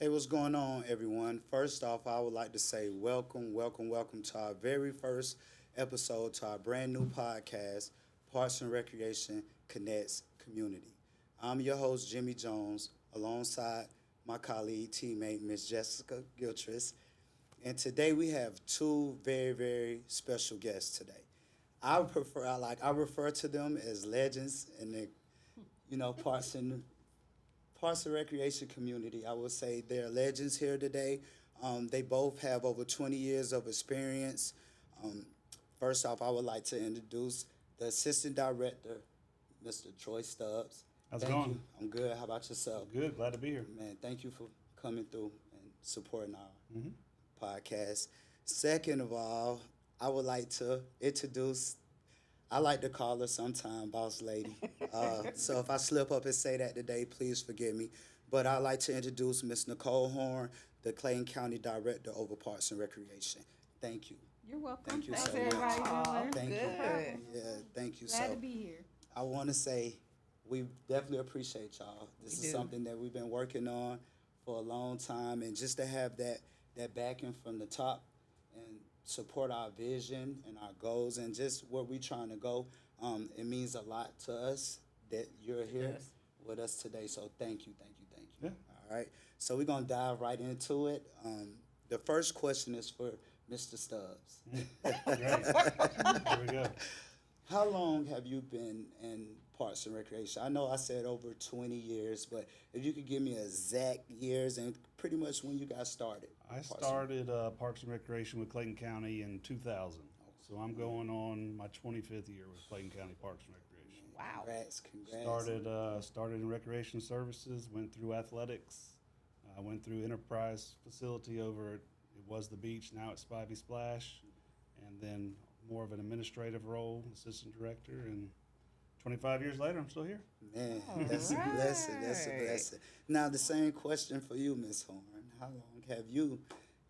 Hey, what's going on, everyone? First off, I would like to say welcome, welcome, welcome to our very first episode to our brand new podcast, Parks and Recreation Connects Community. I'm your host, Jimmy Jones, alongside my colleague, teammate, Miss Jessica Giltris. And today we have two very, very special guests today. I refer to them as legends in the Parks and Recreation community. I would say they're legends here today. They both have over 20 years of experience. Um, First off, I would like to introduce the Assistant Director, Mr. Troy Stubbs. How's it Thank going? you. I'm good. How about yourself? Good, glad to be here. Man, thank you for coming through and supporting our hmm podcast. Second of all, I would like to introduce, I like to call her sometime Boss Lady. So if I slip up and say that today, please forgive me. But I'd like to introduce Miss Nicole Horn, the Clayton County Director over Parks and Recreation. Thank you. You're welcome. Thank you How's so much. everybody doing? Thank Good. you. Yeah, thank you. Glad So to be here. I want to say we definitely appreciate y'all. This We is do. something that we've been working on for a long time, and just to have that backing from the top and support our vision and our goals and just where we're trying to go, it means a lot to us that you're here Yes. with us today. So thank you, thank you, thank you. Yeah. All right. So we're gonna dive right into it. The first question is for Mr. Stubbs. Great. Here we go. How long have you been in Parks and Recreation? I know I said over 20 years, but if you could give me exact years and pretty much when you got started. I started Parks and Recreation with Clayton County in 2000. So I'm going on my 25th year with Clayton County Parks and Recreation. Wow. Congrats. Started in recreation services, went through athletics, went through enterprise facility over at, it was the beach, now it's Spivey Splash, and then more of an administrative role, assistant director, and 25 years later, I'm still here. Man, that's a blessing. That's a Alright. blessing. Now, the same question for you, Miss Horn. How long have you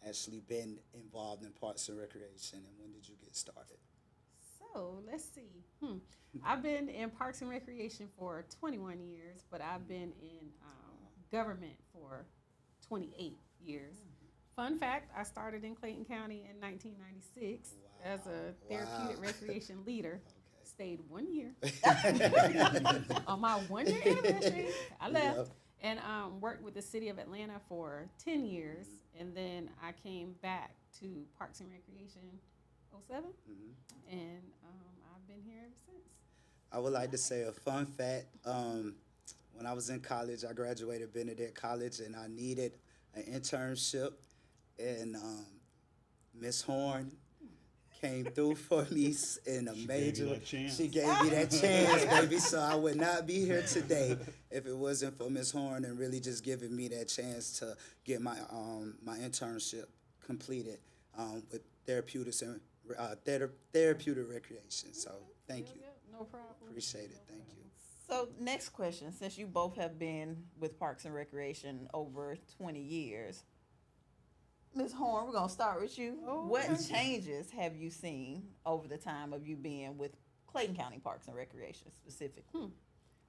actually been involved in Parks and Recreation, and when did you get started? So let's see. I've been in Parks and Recreation for 21 years, but I've been in government for 28 years. Fun fact, I started in Clayton County in 1996 as a therapeutic Wow. recreation leader. Okay. Stayed 1 year. On my 1 year anniversary, I left. Yep. And worked with the city of Atlanta for 10 years. And then I came back to Parks and Recreation 07. And I've been here ever since. I would like to say a fun fact. When I was in college, I graduated Benedict College, and I needed an internship. And Miss Horn came through for me in a She gave major. you that chance. She gave me that chance, baby. So I would not be here today if it wasn't for Miss Horn and really just giving me that chance to get my my internship completed with therapeutics and therapeutic recreation. So thank you. No problem. Appreciate it. Thank you. So next question, since you both have been with Parks and Recreation over 20 years, Ms. Horn, we're gonna start with you. Oh, What okay. changes have you seen over the time of you being with Clayton County Parks and Recreation specifically?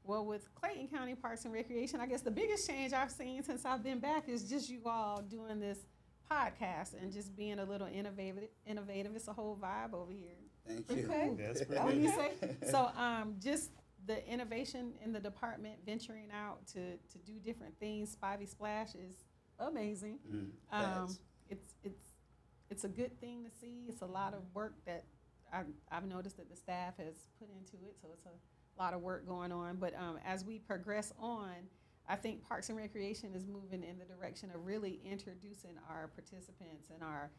Well, with Clayton County Parks and Recreation, I guess the biggest change I've seen since I've been back is just you all doing this podcast and just being a little innovative. It's a whole vibe over here. Thank you. Okay. That's pretty What do good. you say? So, just the innovation in the department, venturing out to do different things. Spivey Splash is amazing. Facts. It's a good thing to see. It's a lot of work that I've noticed that the staff has put into it. So it's a lot of work going on. But as we progress on, I think Parks and Recreation is moving in the direction of really introducing our participants and our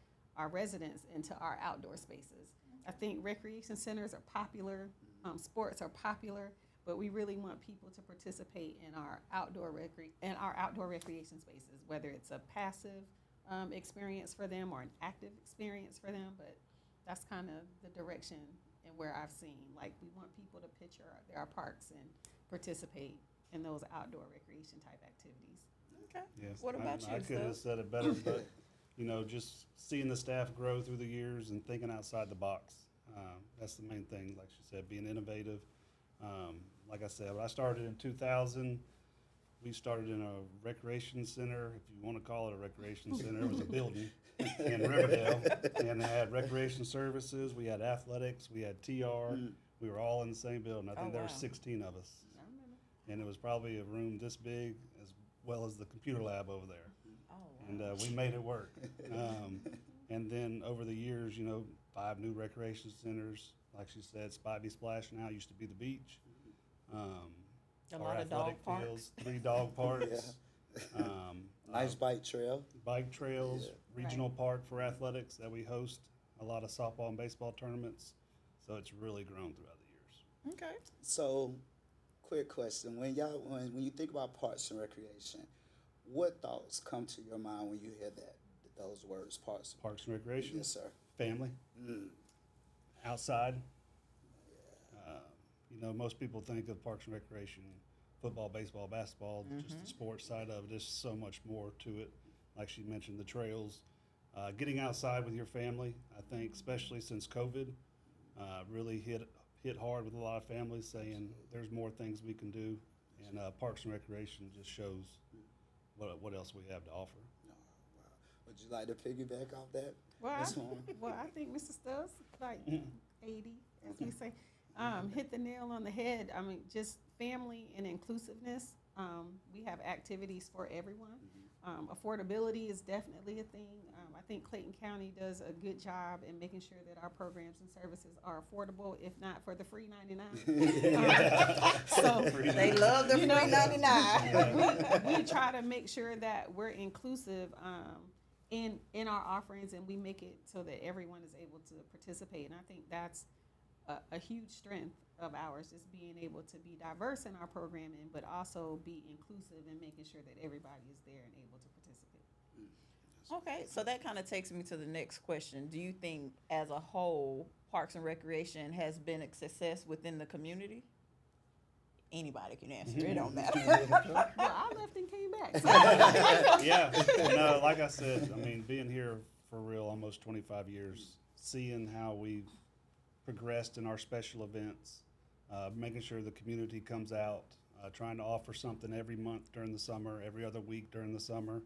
residents into our outdoor spaces. I think recreation centers are popular, sports are popular, but we really want people to participate in our outdoor recreation spaces, whether it's a passive experience for them or an active experience for them. But that's kind of the direction and where I've seen. Like, we want people to picture our parks and participate in those outdoor recreation type activities. Okay. Yes. What about I you, could have Stubbs? said it better, but just seeing the staff grow through the years and thinking outside the box. That's the main thing. Like she said, being innovative. Like I said, when I started in 2000, We started in a recreation center, if you want to call it a recreation center. It was a building in Riverdale, and it had recreation services. We had athletics. We had TR. We were all in the same building. I think there were 16 of us, I remember. and it was probably a room this big, as well as the computer lab over there. Oh, wow. And we made it work. And then over the years, 5 new recreation centers. Like she said, Spivey Splash now used to be the beach. A Our lot of dog athletic parks. fields, 3 dog parks. Nice bike trail. Bike trails, Yeah. regional park for athletics that we host, a lot of softball and baseball tournaments. So it's really grown throughout the years. Okay. So, quick question: when you think about Parks and Recreation, what thoughts come to your mind when you hear those words, Parks? Parks and Recreation, Yes, sir. family, outside. Most people think of Parks and Recreation, football, baseball, basketball, just the sports side of it. There's so much more to it. Like she mentioned, the trails, getting outside with your family. I think, especially since COVID, really hit hard with a lot of families, saying there's more things we can do, and Parks and Recreation just shows what else we have to offer. Wow. Would you like to piggyback off that? Well, Ms. Horn? I think Mr. Stubbs, like 80, as we say, hit the nail on the head. I mean, just family and inclusiveness. We have activities for everyone. Affordability is definitely a thing. I think Clayton County does a good job in making sure that our programs and services are affordable, if not for the free 99. So They love the free 99. we try to make sure that we're inclusive in our offerings, and we make it so that everyone is able to participate. And I think that's a huge strength of ours, just being able to be diverse in our programming, but also be inclusive and making sure that everybody is there and able to participate. Okay, so that kind of takes me to the next question. Do you think, as a whole, Parks and Recreation has been a success within the community? Anybody can answer. It don't matter. Well, I left and came back. So. Yeah, no, like I said, I mean, being here for real almost 25 years, seeing how we've progressed in our special events, making sure the community comes out, trying to offer something every month during the summer, every other week during the summer,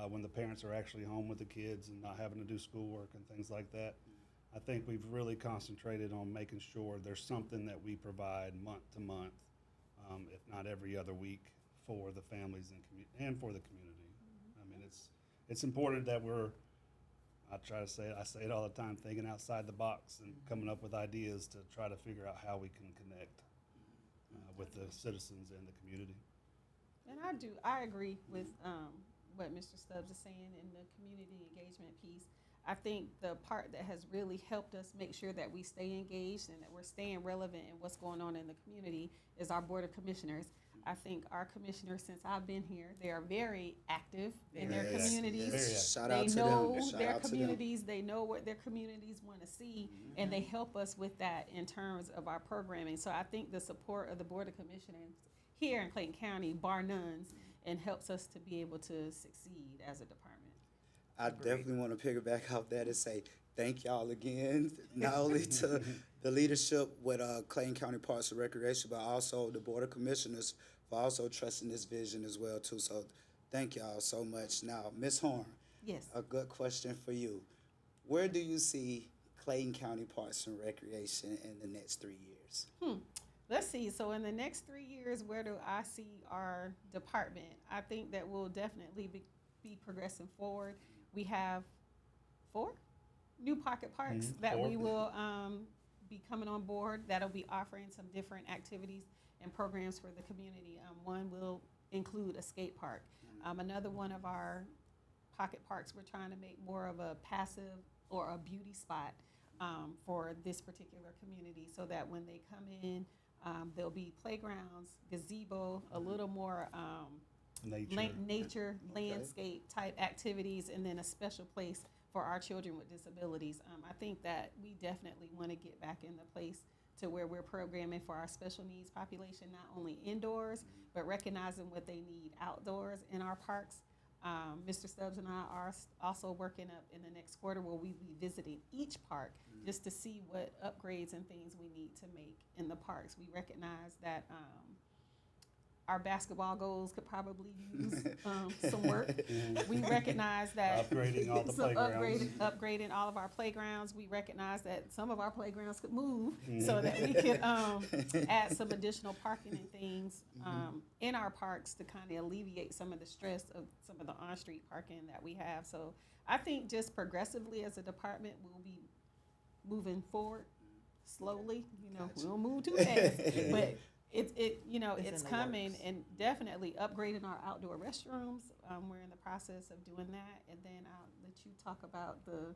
when the parents are actually home with the kids and not having to do schoolwork and things like that. I think we've really concentrated on making sure there's something that we provide month to month, if not every other week, for the families and for the community. I mean, it's important that I say it all the time, thinking outside the box and coming up with ideas to try to figure out how we can connect with the citizens and the community. And I agree with what Mr. Stubbs is saying in the community engagement piece. I think the part that has really helped us make sure that we stay engaged and that we're staying relevant in what's going on in the community is our Board of Commissioners. I think our commissioners, since I've been here, they are very active in their Very active. communities. Very active. Shout They out to know them. Shout their out to them. communities. They know what their communities want to see, and they help us with that in terms of our programming. So I think the support of the Board of Commissioners here in Clayton County, bar none, and helps us to be able to succeed as a department. I definitely want to piggyback off that and say thank y'all again, not only to the leadership with Clayton County Parks and Recreation, but also the Board of Commissioners for also trusting this vision as well too. So thank y'all so much. Now, Ms. Horn, Yes. a good question for you. Where do you see Clayton County Parks and Recreation in the next 3 years? Let's see. So in the next 3 years, where do I see our department? I think that we'll definitely be progressing forward. We have 4 new pocket parks that 4. we will be coming on board. That'll be offering some different activities and programs for the community. One will include a skate park. Another one of our pocket parks, we're trying to make more of a passive or a beauty spot for this particular community, so that when they come in, there'll be playgrounds, gazebo, a little more nature, landscape type activities, and then a special place for our children with disabilities. I think that we definitely want to get back in the place to where we're programming for our special needs population, not only indoors, but recognizing what they need outdoors in our parks. Mr. Stubbs and I are also working up in the next quarter where we'll be visiting each park just to see what upgrades and things we need to make in the parks. We recognize that our basketball goals could probably use some work. We recognize that Upgrading all the playgrounds. upgrading all of our playgrounds. We recognize that some of our playgrounds could move so that we could add some additional parking and things in our parks to kind of alleviate some of the stress of some of the on-street parking that we have. So I think just progressively as a department, we'll be moving forward slowly. You know, we don't move too fast, but it's in the coming, works. and definitely upgrading our outdoor restrooms. We're in the process of doing that, and then I'll let you talk about the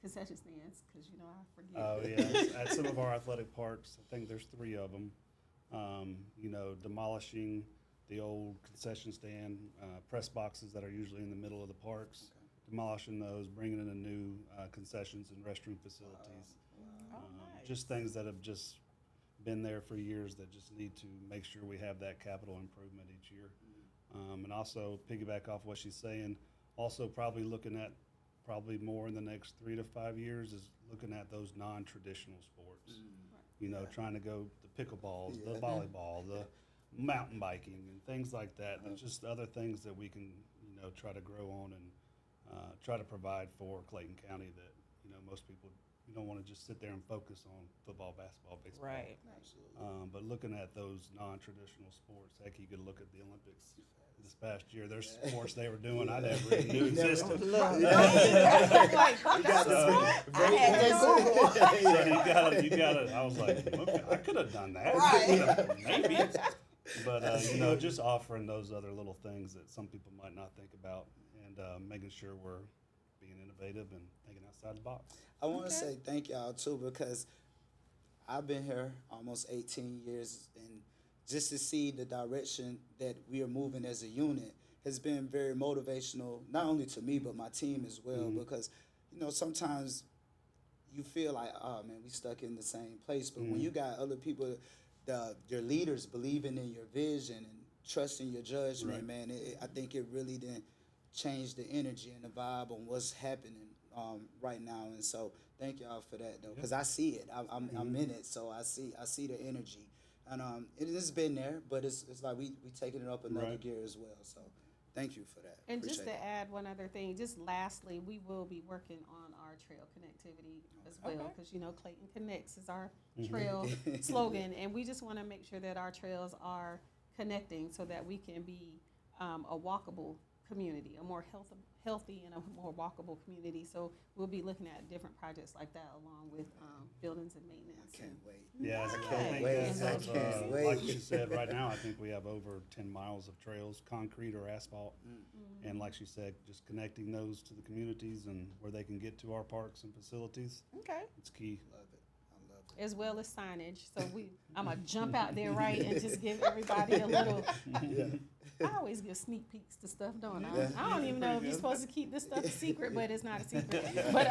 concession stands because I forget. Oh yeah, at some of our athletic parks, I think there's 3 of them. Demolishing the old concession stand press boxes that are usually in the middle of the parks. Demolishing those, bringing in a new concessions and restroom facilities. Oh, nice. Just things that have just been there for years that just need to make sure we have that capital improvement each year. And also piggyback off what she's saying, also probably looking at more in the next 3 to 5 years is looking at those non-traditional sports. Trying to go the pickleballs, the volleyball, the mountain biking and things like that. And just other things that we can, try to grow on and try to provide for Clayton County that, most people, you don't want to just sit there and focus on football, basketball, baseball. Right. But looking at those non-traditional sports, heck, you could look at the Olympics this past year. There's sports they were doing I never even knew existed. You got You got it. I was like, okay, I could have done that. Right. Maybe. But, just offering those other little things that some people might not think about and making sure we're being innovative and thinking outside the box. I want to say thank y'all too because I've been here almost 18 years, and just to see the direction that we are moving as a unit has been very motivational, not only to me but my team as well. Because sometimes you feel like, oh man, we stuck in the same place, but when you got other people, your leaders believing in your vision and trusting your judgment, Right. man, I think it really didn't change the energy and the vibe on what's happening right now. And so thank y'all for that though, because I see it. I'm in it, so I see the energy, and it has been there, but it's like we taking it up another Right. gear as well. So thank you for that. And just Appreciate to add one other thing, just lastly, we will be working on our trail connectivity as well, Okay. because Clayton Connects is our trail slogan, and we just want to make sure that our trails are connecting so that we can be a walkable community, a more healthy and a more walkable community. So we'll be looking at different projects like that along with buildings and maintenance. I can't wait. Yeah, Nice. I Can't think wait. as I of, can't like wait. you said, right now, I think we have over 10 miles of trails, concrete or asphalt. And like she said, just connecting those to the communities and where they can get to our parks and facilities. Okay. It's key. Love it. I love it. As well as signage. So I'm going to jump out there, right, and just give everybody a little. I always give sneak peeks to stuff, don't I? Yeah. I don't even know if you're supposed to keep this stuff a secret, but it's not a secret. But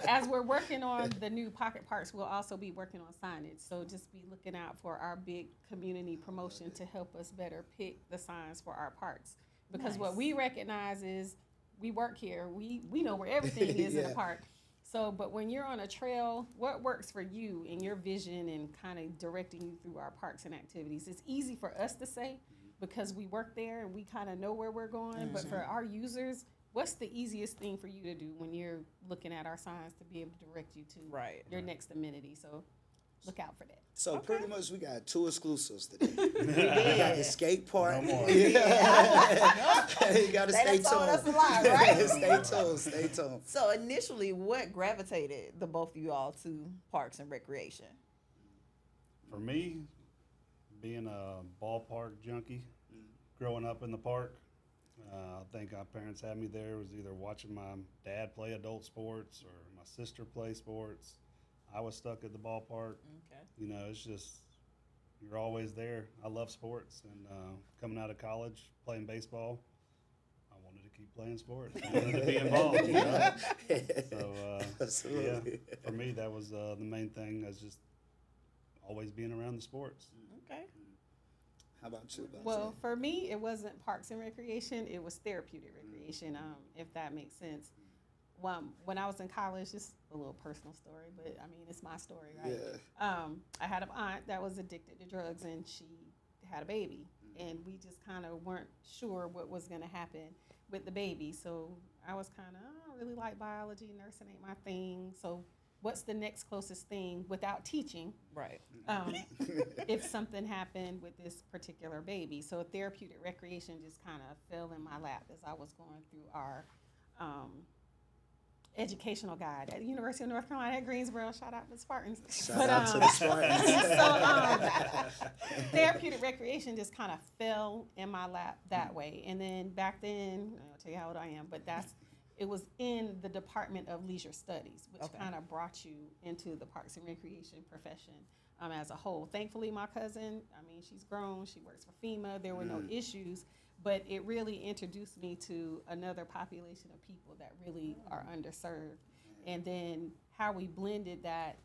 as we're working on the new pocket parks, we'll also be working on signage. So just be looking out for our big community promotion to help us better pick the signs for our parks. Because what Nice. we recognize is we work here. We know where everything is in the Yeah. park. So, but when you're on a trail, what works for you and your vision and kind of directing you through our parks and activities? It's easy for us to say because we work there and we kind of know where we're going. But for our users, what's the easiest thing for you to do when you're looking at our signs to be able to direct you to Right. your next amenity? So look out for that. So Okay. pretty much we got 2 exclusives today. We got the skate park. No more. You got to They stay done told us a tuned. lot, right? Stay tuned. So initially, what gravitated the both of you all to Parks and Recreation? For me, being a ballpark junkie, growing up in the park, I think our parents had me there. It was either watching my dad play adult sports or my sister play sports. I was stuck at the ballpark. Okay. It's just, you're always there. I love sports, and coming out of college, playing baseball, I wanted to keep playing sports. I wanted to be involved, So, Absolutely. yeah, for me, that was the main thing, is just always being around the sports. Okay. How about you? Well, for me, it wasn't Parks and Recreation. It was therapeutic recreation, if that makes sense. When I was in college, just a little personal story, but I mean, it's my story, right? Yeah. I had an aunt that was addicted to drugs, and she had a baby. and we just kind of weren't sure what was going to happen with the baby. So I was kind of, I don't really like biology, nursing ain't my thing. So what's the next closest thing without teaching? Right. If something happened with this particular baby. So therapeutic recreation just kind of fell in my lap as I was going through our educational guide at the University of North Carolina at Greensboro. Shout out to the Spartans. Shout out to the Spartans. So therapeutic recreation just kind of fell in my lap that way. And then back then, I'll tell you how old I am, but it was in the Department of Leisure Studies, which kind of brought you into the Parks and Recreation profession as a whole. Thankfully, my cousin, I mean, she's grown. She works for FEMA. There were no issues, but it really introduced me to another population of people that really are underserved. And then how we blended that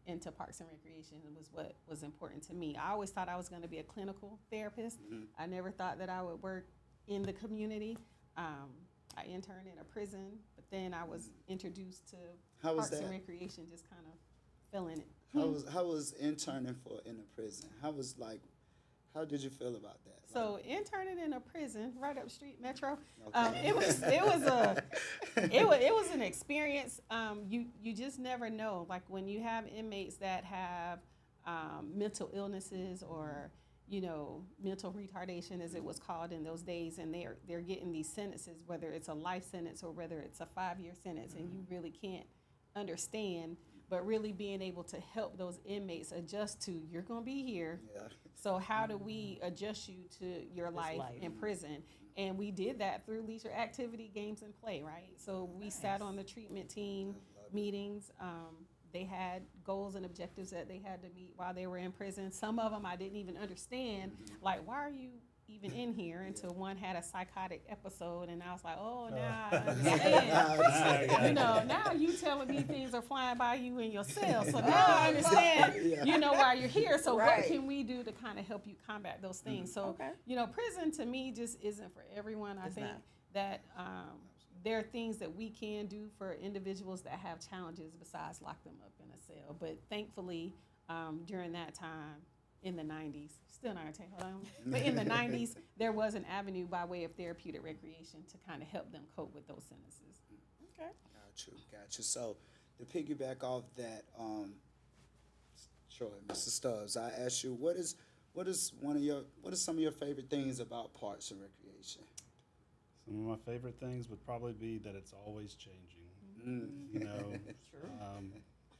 into Parks and Recreation was what was important to me. I always thought I was going to be a clinical therapist. I never thought that I would work in the community. I interned in a prison, but then I was introduced to Parks and Recreation, just kind of fell in it. How was interning in a prison? How did you feel about that? So interning in a prison right up street Metro, Okay. it was an experience. You just never know. Like when you have inmates that have mental illnesses or mental retardation, as it was called in those days, and they're getting these sentences, whether it's a life sentence or whether it's a 5-year sentence, and you really can't understand. But really being able to help those inmates adjust to, you're going to be here. Yeah. So how do we adjust you to your life in prison? And we did that through leisure activity, games, and play, right? So we sat on the treatment team meetings. They had goals and objectives that they had to meet while they were in prison. Some of them I didn't even understand. Like, why are you even in here? Until one had a psychotic episode, and I was like, oh, now I understand. Now you telling me things are flying by you in your cell. So now I understand, why you're here. So what can we do to kind of help you combat those things? So, prison to me just isn't for everyone. I think that there are things that we can do for individuals that have challenges besides lock them up in a cell. But thankfully, during that time, in the 90s, still not gonna hold on, but in the 90s, there was an avenue by way of therapeutic recreation to kind of help them cope with those sentences. Okay. Got you. So to piggyback off that, Troy, Mr. Stubbs, I asked you, what is some of your favorite things about Parks and Recreation? Some of my favorite things would probably be that it's always changing.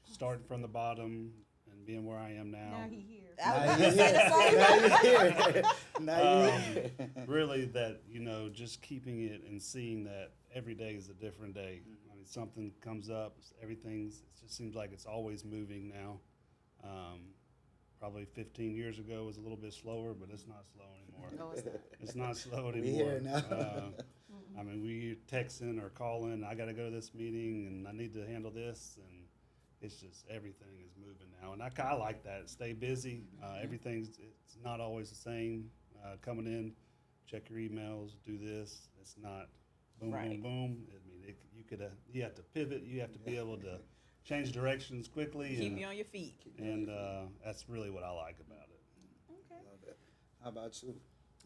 Starting from the bottom and being where I am now. Now he here. Really that, just keeping it and seeing that every day is a different day. I mean, something comes up, it just seems like it's always moving now. Probably 15 years ago was a little bit slower, but it's not slow anymore. No, it's not. It's not slow anymore. We here now. I mean, we texting or calling, I got to go to this meeting and I need to handle this, and it's just everything is moving now. And I like that. Stay busy. It's not always the same. Coming in, check your emails, do this. It's not boom, boom, boom. I mean, you have to pivot. You have to be able to change directions quickly. Keep you on your feet. And that's really what I like about it. Okay. Love it. How about you?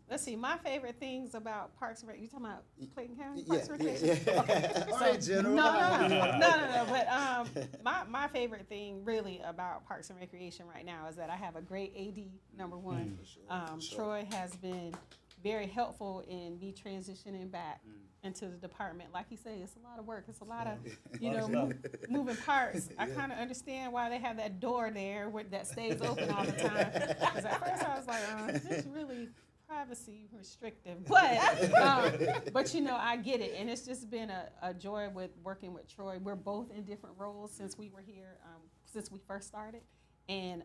Let's see. My favorite things about Parks and Rec. You talking about Clayton County Yeah, Parks and Recreation? yeah. Okay. All right, General. No. But my favorite thing really about Parks and Recreation right now is that I have a great AD. Number one, For sure. Troy has been very helpful in me transitioning back into the department. Like he said, it's a lot of work. It's a lot of moving parts. I kind of understand why they have that door there that stays open all the time. Because at first I was like, this really privacy restrictive, but I get it, and it's just been a joy with working with Troy. We're both in different roles since we were here, since we first started, and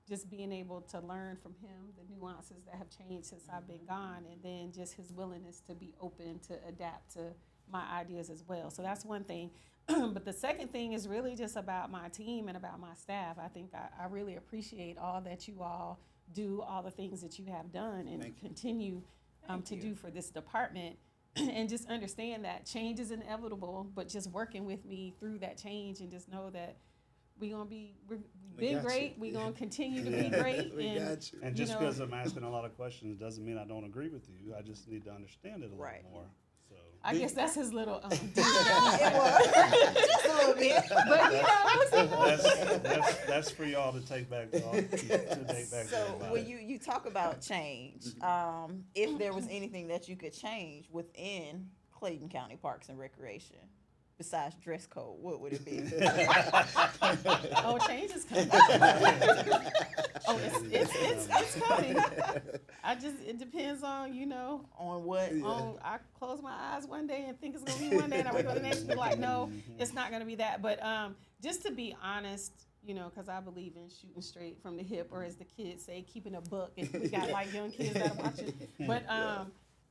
just being able to learn from him the nuances that have changed since I've been gone, and then just his willingness to be open to adapt to my ideas as well. So that's one thing. But the second thing is really just about my team and about my staff. I think I really appreciate all that you all do, all the things that you have done and continue to do for this department, and just understand that change is inevitable, but just working with me through that change, and just know that we've We been got great. you. We're gonna continue to be great. We and got you. And you just know- because I'm asking a lot of questions doesn't mean I don't agree with you. I just need to understand it a Right. little more. So I guess that's his little. It was just a little bit. But you know, that's for y'all to take back to take back to So everybody. when you talk about change, if there was anything that you could change within Clayton County Parks and Recreation, besides dress code, what would it be? oh, change is coming. Oh, it's coming. It depends on, On what? I close my eyes one day and think it's gonna be one day, and I wake up the next and be like, no, it's not gonna be that. But just to be honest, because I believe in shooting straight from the hip, or as the kids say, keeping a buck. If we got like young kids that are watching, but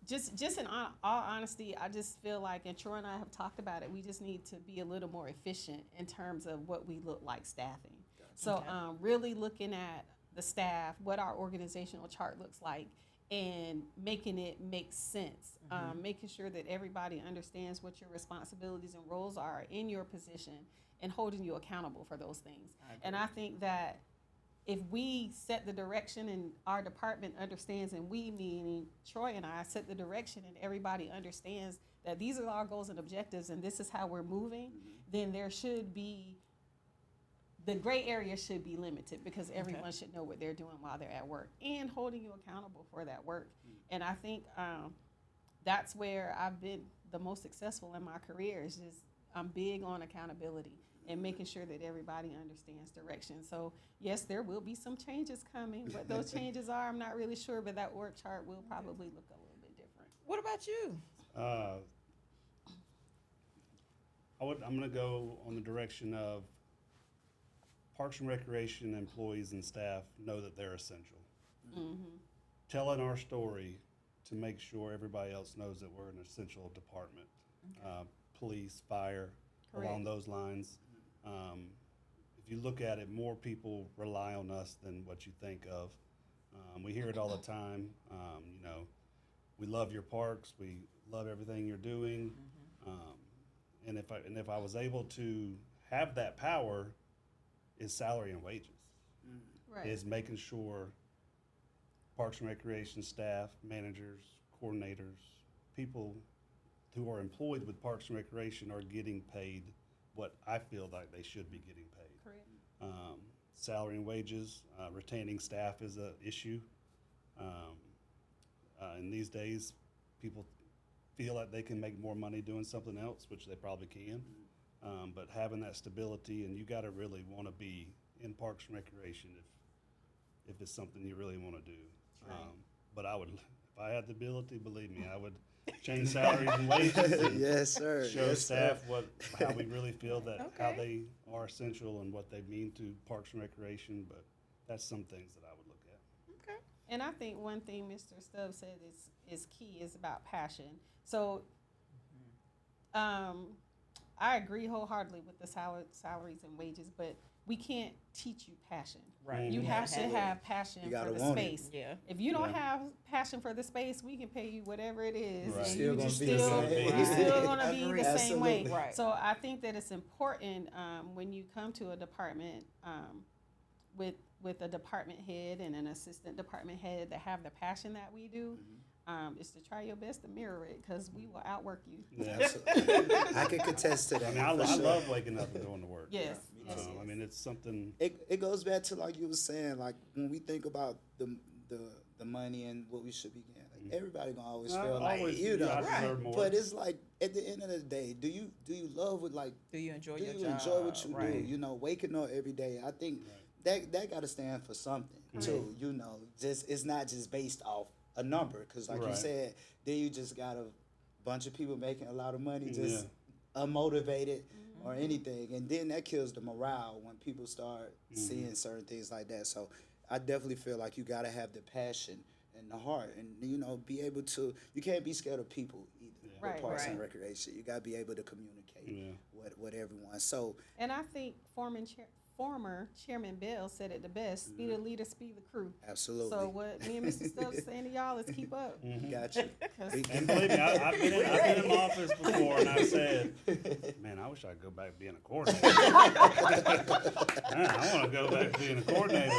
just in all honesty, I just feel like, and Troy and I have talked about it, we just need to be a little more efficient in terms of what we look like staffing. So Okay. really looking at the staff, what our organizational chart looks like, and making it make sense. Making sure that everybody understands what your responsibilities and roles are in your position, and holding you accountable for those things. And I think that if we set the direction and our department understands, and we, meaning Troy and I, set the direction and everybody understands that these are our goals and objectives and this is how we're moving, then there should be, the gray area should be limited, because everyone should know what they're doing while they're at work and holding you accountable for that work. And I think that's where I've been the most successful in my career, is just I'm big on accountability and making sure that everybody understands direction. So yes, there will be some changes coming. What those changes are, I'm not really sure, but that org chart will probably look a little bit different. What about you? I'm going to go on the direction of Parks and Recreation employees and staff know that they're essential. Telling our story to make sure everybody else knows that we're an essential department. Police, fire, along Correct. those lines. If you look at it, more people rely on us than what you think of. We hear it all the time. We love your parks. We love everything you're doing. And if I was able to have that power, is salary and wages. Right. Is making sure Parks and Recreation staff, managers, coordinators, people who are employed with Parks and Recreation are getting paid what I feel like they should be getting paid. Correct. Salary and wages, retaining staff is an issue. In these days, people feel like they can make more money doing something else, which they probably can. But having that stability, and you got to really want to be in Parks and Recreation if it's something you really want to do. Right. But I would, if I had the ability, believe me, I would change salaries and wages and Yes, sir. show Yes, staff sir. how we really feel that how Okay. they are essential and what they mean to Parks and Recreation. But that's some things that I would look at. Okay. And I think one thing Mr. Stubbs said is key, is about passion. So I agree wholeheartedly with the salaries and wages, but we can't teach you passion. Right. You have to have passion You for gotta the want it. space. Yeah. If you don't Yeah. have passion for the space, we can pay you whatever it is, Right. and Still you gonna just be the still, same. you're still gonna be the Agreed. same way. Absolutely. Right. So I think that it's important when you come to a department with a department head and an assistant department head that have the passion that we do, is to try your best to mirror it, because we will outwork you. Yeah. Absolutely. I can contest to I that. mean, I for sure. love waking up and going to work. Yes. Me yes, too. I mean, it's something. It goes back to, like you were saying, like when we think about the money and what we should be getting, like everybody gonna always I feel like, always- you know, I deserve more. but it's like at the end of the day, do you love what, like, Do you enjoy do your you job? enjoy what you Right. do? You know, waking up every day. I think that got to stand for something too. You know, just it's not just based off a number, because like you Right. said, then you just got a bunch of people making a lot of money, just Yeah. unmotivated or anything, and then that kills the morale when people start seeing certain things like that. So I definitely feel like you got to have the passion and the heart, and you know, be able to. You can't be scared of people either. With Right, Parks and right. Recreation, you got to be able to communicate with everyone. So And I think forming former Chairman Bell said it the best: "Speed the leader, speed the crew." Absolutely. So what me and Mr. Stubbs saying to y'all is keep up. Got you. 'Cause- And believe me, I've been in office before, and I said, "Man, I wish I could go back to being a coordinator. Man, I want to go back to being a coordinator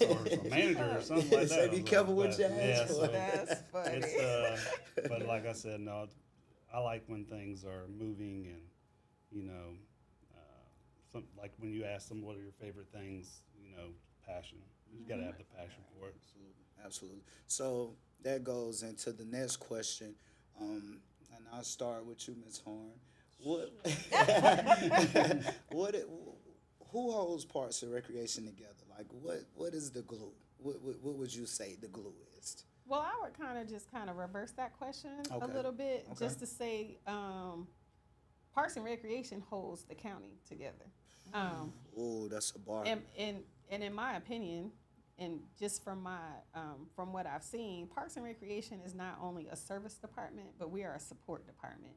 or a manager or something like that." Say be careful what you Yeah, ask so for. That's funny. it's but like I said, no, I like when things are moving and like when you ask them what are your favorite things, passion. You got to have the passion for it. Absolutely. So that goes into the next question, and I'll start with you, Ms. Horn. Who holds Parks and Recreation together? Like, what is the glue? What would you say the glue is? Well, I would kind of reverse that question a Okay. little bit, Okay. just to say Parks and Recreation holds the county together. Oh, that's a bar. And in my opinion, and just from from what I've seen, Parks and Recreation is not only a service department, but we are a support department.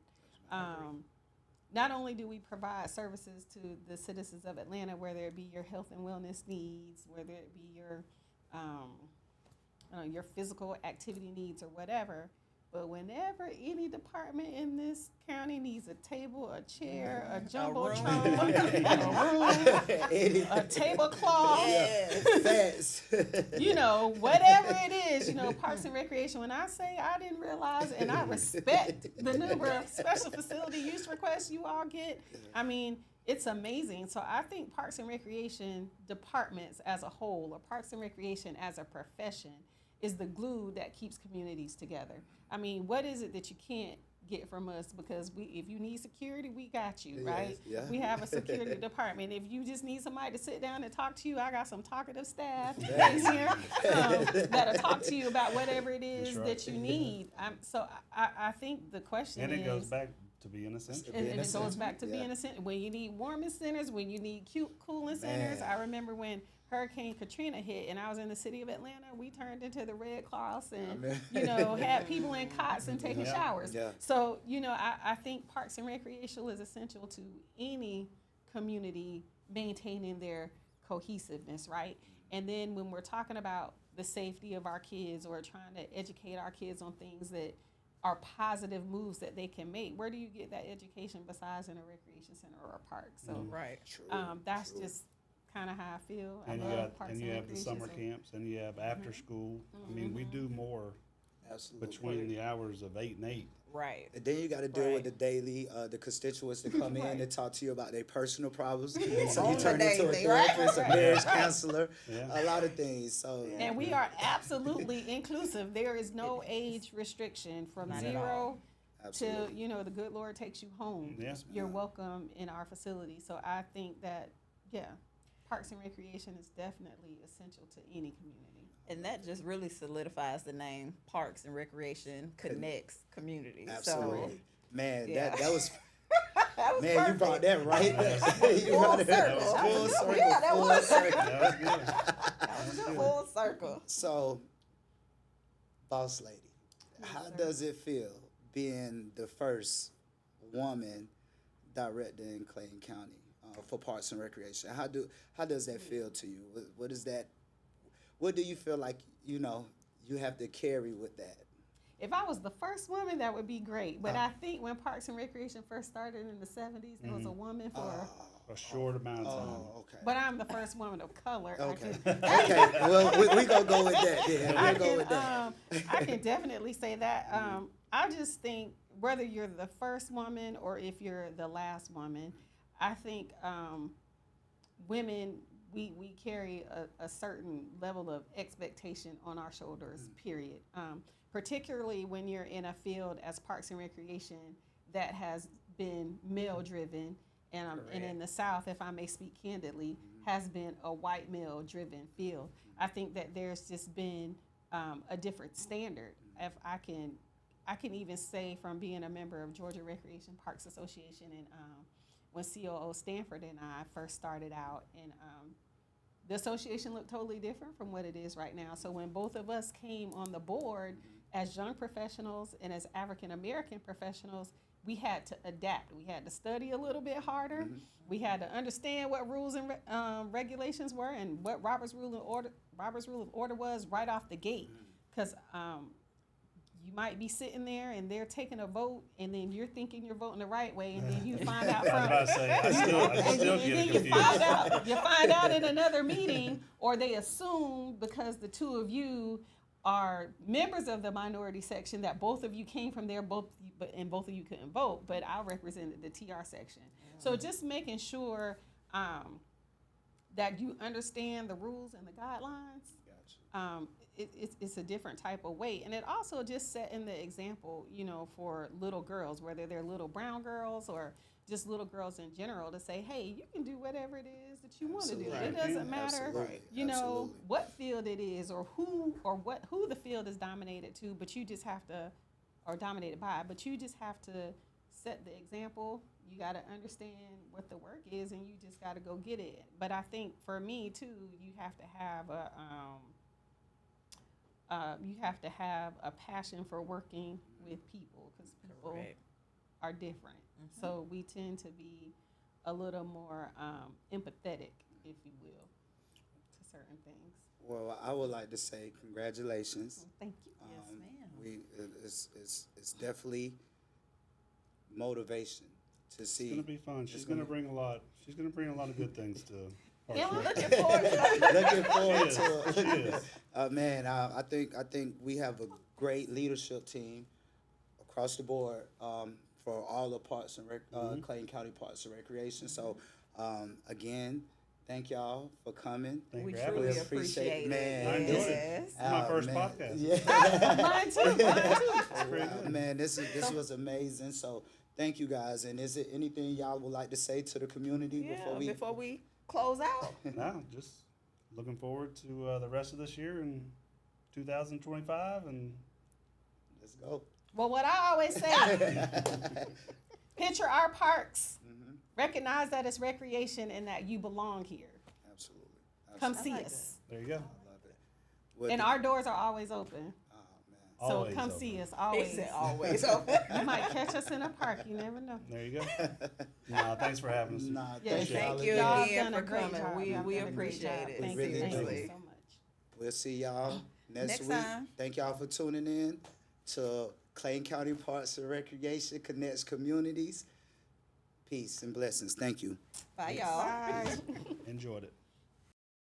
Not only do we provide services to the citizens of Atlanta, whether it be your health and wellness needs, whether it be your physical activity needs or whatever, but whenever any department in this county needs a table, a chair, a jumbotron, a tablecloth, Facts. whatever it is, Parks and Recreation. When I say I didn't realize, and I respect the number of special facility use requests you all get, I mean, it's amazing. So I think Parks and Recreation departments as a whole, or Parks and Recreation as a profession, is the glue that keeps communities together. I mean, what is it that you can't get from us? Because if you need security, we got you, right? Yes, yeah. We have a security department. If you just need somebody to sit down and talk to you, I got some talkative staff in here that'll talk to you about whatever it is right. that you need. So I think the question And is, it goes back to being essential. and Being it goes essential, back to being a center. When you need warming centers, when you need cooling centers. Man. I remember when Hurricane Katrina hit and I was in the city of Atlanta, we turned into the Red Cross and, had people in cots and taking showers. Yeah. So, I think Parks and Recreation is essential to any community maintaining their cohesiveness, right? And then when we're talking about the safety of our kids or trying to educate our kids on things that are positive moves that they can make, where do you get that education besides in a recreation center or a park? So Right. True. that's True. just kind of how I feel. And I love Parks you have the Recreation, summer so- camps, and you have after school. I mean, we do more Absolutely. between the hours of 8 and 8. Right. And then you got to deal Right. with the daily, the constituents that come in Right. and talk to you about their personal problems. So On you the turn into a daily, right? therapist, a Right. marriage Right. counselor, Yeah. a lot of things. So And we are absolutely inclusive. There is no age restriction from Not at 0 absolutely. to, the good Lord takes you home. Yeah. You're welcome in our facility. So I think that, Parks and Recreation is definitely essential to any community. And that just really solidifies the name Parks and Recreation connects communities. Absolutely. Man, yeah. that was So that was man, you brought perfect. that right there. You Full brought it- circle. Full circle. Yeah, that full was. circle. That was good. That was good. Full circle. So, boss lady, how does it feel being the first woman director in Clayton County for Parks and Recreation? How does that feel to you? What is that? What do you feel like you have to carry with that? If I was the first woman, that would be great. But I think when Parks and Recreation first started in the 70s, there was a woman for. A short amount of time. Oh, okay. But I'm the first woman of color. Okay. Okay. Well, we gonna go with that. Yeah, we'll go with that. I can definitely say that. I just think whether you're the first woman or if you're the last woman, I think women we carry a certain level of expectation on our shoulders. Period. Particularly when you're in a field as Parks and Recreation that has been male driven. And in the South, if I may speak candidly, has been a white male driven field. I think that there's just been a different standard. If I can even say from being a member of Georgia Recreation Parks Association and when COO Stanford and I first started out, and the association looked totally different from what it is right now. So when both of us came on the board as young professionals and as African American professionals, we had to adapt. We had to study a little bit harder. We had to understand what rules and regulations were and what Robert's Rule of Order was right off the gate. Because you might be sitting there and they're taking a vote, and then you're thinking you're voting the right way, and then you find out from you find out in another meeting, or they assume because the two of you are members of the minority section that both of you came from there, both of you couldn't vote, but I represented the TR section. So just making sure that you understand the rules and the guidelines. Gotcha. It's a different type of way, and it also just setting the example, for little girls, whether they're little brown girls or just little girls in general, to say, hey, you can do whatever it is that you want to do. Absolutely. It doesn't matter, Absolutely. what field it is or who the field is dominated to, but you just have to, or dominated by, but you just have to set the example. You got to understand what the work is, and you just got to go get it. But I think for me too, you have to have a passion for working with people, because people Correct. are different. So we tend to be a little more empathetic, if you will, to certain things. Well, I would like to say congratulations. Thank you. Yes, ma'am. It's definitely motivation to see. It's gonna be fun. She's gonna bring a lot. She's gonna bring a lot of good things to. Yeah, I'm Parks and looking forward to it. Looking forward She to is. it. She is. Man, I think we have a great leadership team across the board for all the Parks and Clayton County Parks and Recreation. So again, thank y'all for coming. Thank We you for having truly us. appreciate Man, I it. enjoyed it. Yes. This is my first man. podcast. Yeah. Mine too. It's pretty good. Man, this was amazing. So thank you guys. And is it anything y'all would like to say to the community Before we close out. No, just looking forward to the rest of this year and 2025, and Let's go. Well, what I always say, picture our parks, recognize that it's recreation and that you belong here. Absolutely. Come Absolutely. see like us. there you go. I love it. Well, And our doors are always open. oh, man. So Always come open. see us He always. said always open. You might catch us in a park. You never know. There you go. No, thanks for having us. Nah, Yes, thank y'all Thank you again. Y'all again done for a great coming. job. We Y'all done a great appreciate job. it. Thank We you. really Thank do. you so much. We'll see y'all next week. time. Thank y'all for tuning in to Clayton County Parks and Recreation Connects Communities. Peace and blessings. Thank you. Bye, y'all. Bye. Enjoyed it.